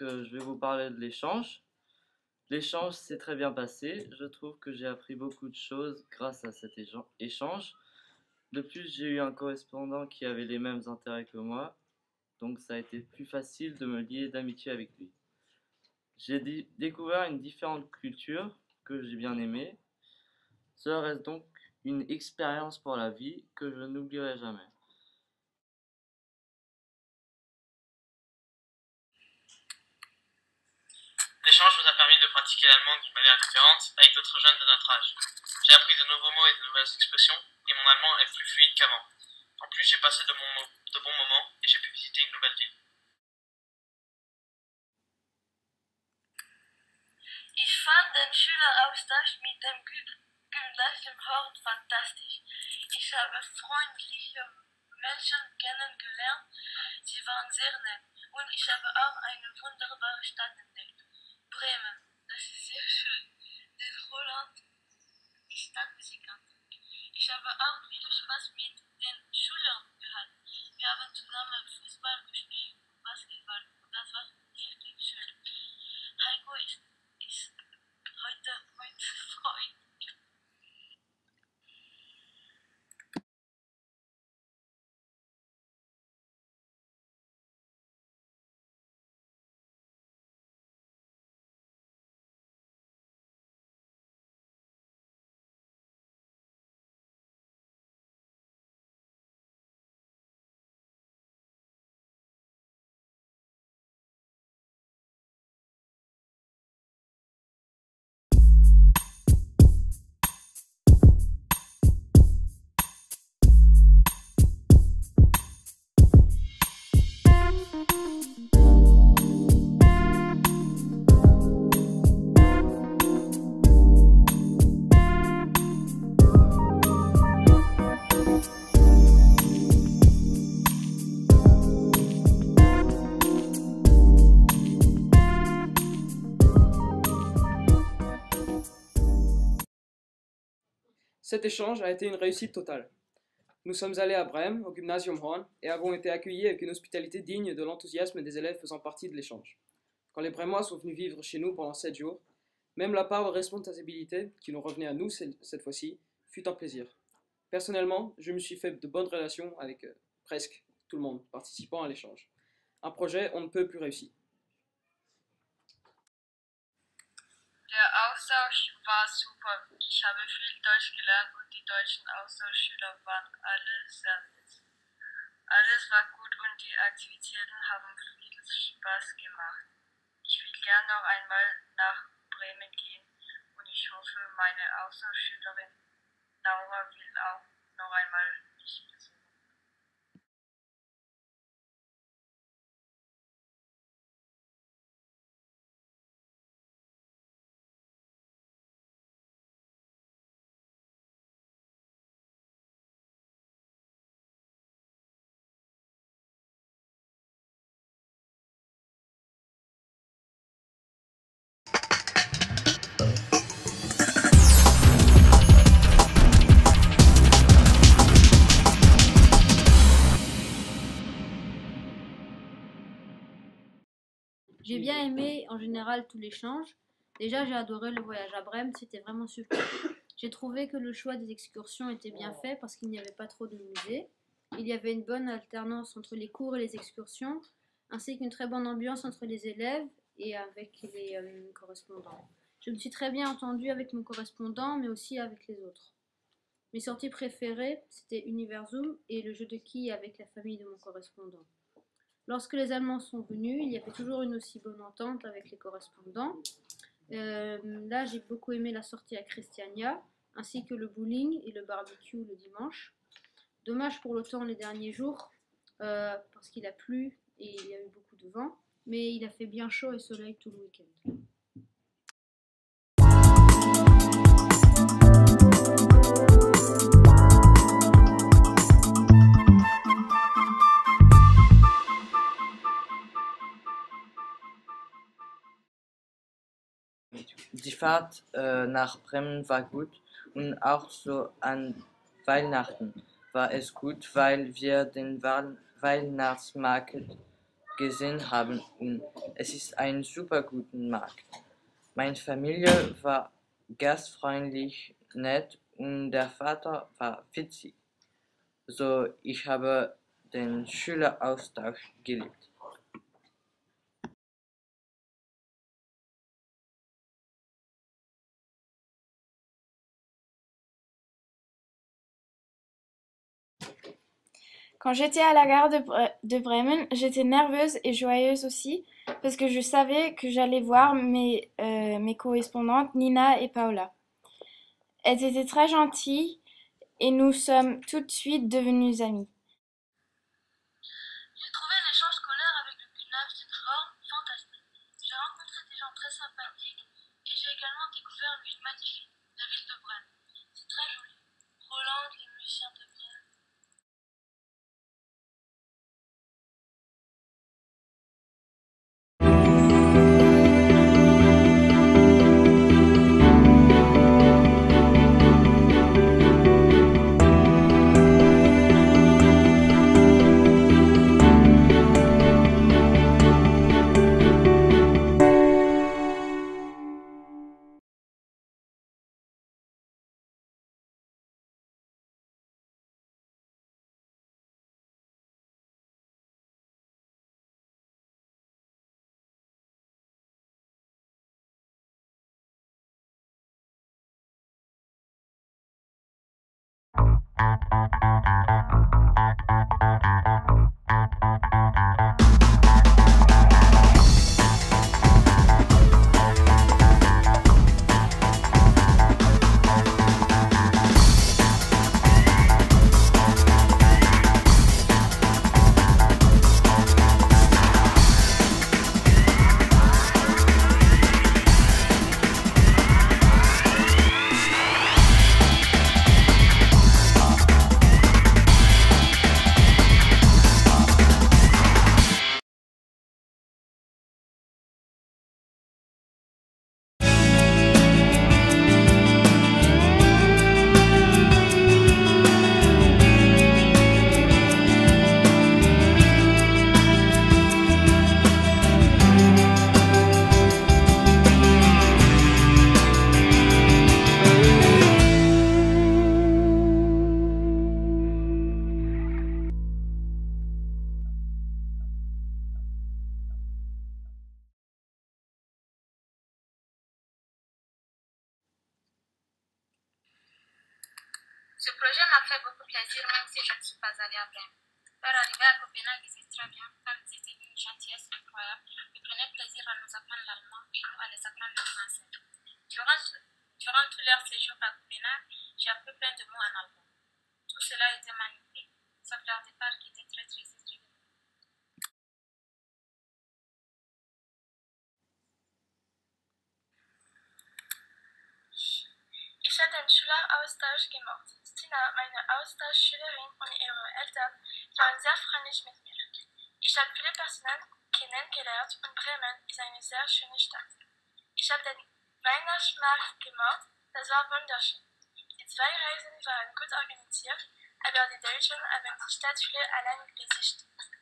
je vais vous parler de l'échange. L'échange s'est très bien passé. Je trouve que j'ai appris beaucoup de choses grâce à cet échange. De plus, j'ai eu un correspondant qui avait les mêmes intérêts que moi, donc ça a été plus facile de me lier d'amitié avec lui. J'ai découvert une différente culture que j'ai bien aimée. Cela reste donc une expérience pour la vie que je n'oublierai jamais. L'échange nous a permis de pratiquer l'allemand d'une manière différente avec d'autres jeunes de notre âge. J'ai appris de nouveaux mots et de nouvelles expressions, et mon allemand est plus fluide qu'avant. En plus, j'ai passé de bons moments et j'ai pu visiter une nouvelle ville. Ich fand den Schüleraustausch mit dem Gymnasium Horn fantastisch. Ich habe freundliche Menschen kennengelernt, sie waren sehr nett und ich habe auch eine wunderbare Stadt entdeckt. Bremen, das ist sehr schön, denn Holland ist Stadtmusikant. Ich habe auch viel Spaß mit den Schülern gehabt. Wir haben zusammen Fußball gespielt und Basketball und das war wirklich schön. Heiko ist heute mein Freund. Cet échange a été une réussite totale. Nous sommes allés à Brême, au Gymnasium Horn, et avons été accueillis avec une hospitalité digne de l'enthousiasme des élèves faisant partie de l'échange. Quand les Brémois sont venus vivre chez nous pendant 7 jours, même la part de responsabilité qui nous revenait à nous cette fois-ci fut un plaisir. Personnellement, je me suis fait de bonnes relations avec presque tout le monde participant à l'échange. Un projet on ne peut plus réussi. Der Austausch war super. Ich habe viel Deutsch gelernt und die deutschen Austauschschüler waren alle sehr nett. Alles war gut und die Aktivitäten haben viel Spaß gemacht. Ich will gern noch einmal nach Bremen gehen und ich hoffe, meine Austauschschülerin Laura will auch noch einmal mich besuchen. J'ai bien aimé en général tout l'échange. Déjà, j'ai adoré le voyage à Brême, c'était vraiment super. J'ai trouvé que le choix des excursions était bien fait parce qu'il n'y avait pas trop de musées. Il y avait une bonne alternance entre les cours et les excursions, ainsi qu'une très bonne ambiance entre les élèves et avec les correspondants. Je me suis très bien entendue avec mon correspondant, mais aussi avec les autres. Mes sorties préférées, c'était Universum et le jeu de quilles avec la famille de mon correspondant. Lorsque les Allemands sont venus, il y avait toujours une aussi bonne entente avec les correspondants. Là, j'ai beaucoup aimé la sortie à Christiania, ainsi que le bowling et le barbecue le dimanche. Dommage pour le temps les derniers jours, parce qu'il a plu et il y a eu beaucoup de vent, mais il a fait bien chaud et soleil tout le week-end. Die Fahrt nach Bremen war gut und auch so an Weihnachten war es gut, weil wir den Weihnachtsmarkt gesehen haben und es ist ein super guter Markt. Meine Familie war gastfreundlich, nett und der Vater war witzig. So, ich habe den Schüleraustausch geliebt. Quand j'étais à la gare de Bremen, j'étais nerveuse et joyeuse aussi, parce que je savais que j'allais voir mes correspondantes Nina et Paola. Elles étaient très gentilles et nous sommes tout de suite devenues amies. J'ai trouvé l'échange scolaire avec le Gymnasium fantastique. J'ai rencontré des gens très sympathiques et j'ai également découvert une ville magnifique, la ville de Brême. C'est très joli. Roland, les musiciens de Brême. Ce projet m'a fait beaucoup plaisir, même si je ne suis pas allée à Brême. Leur arrivée à Copenhague était très bien, car ils étaient d'une gentillesse incroyable. Ils prenaient plaisir à nous apprendre l'allemand et nous à les apprendre le français. Durant tout leur séjour à Copenhague, j'ai appris plein de mots en allemand. Tout cela était magnifique, sauf leur départ qui était très triste et très douloureux. Ich habe den Schüleraustausch gemacht. Stina, meine Austauschschülerin und ihre Eltern waren sehr freundlich mit mir. Ich habe viele Personen kennengelernt und Bremen ist eine sehr schöne Stadt. Ich habe den Weihnachtsmarkt gemacht, das war wunderschön. Die zwei Reisen waren gut organisiert, aber die Deutschen haben die Stadt viele allein besichtigt.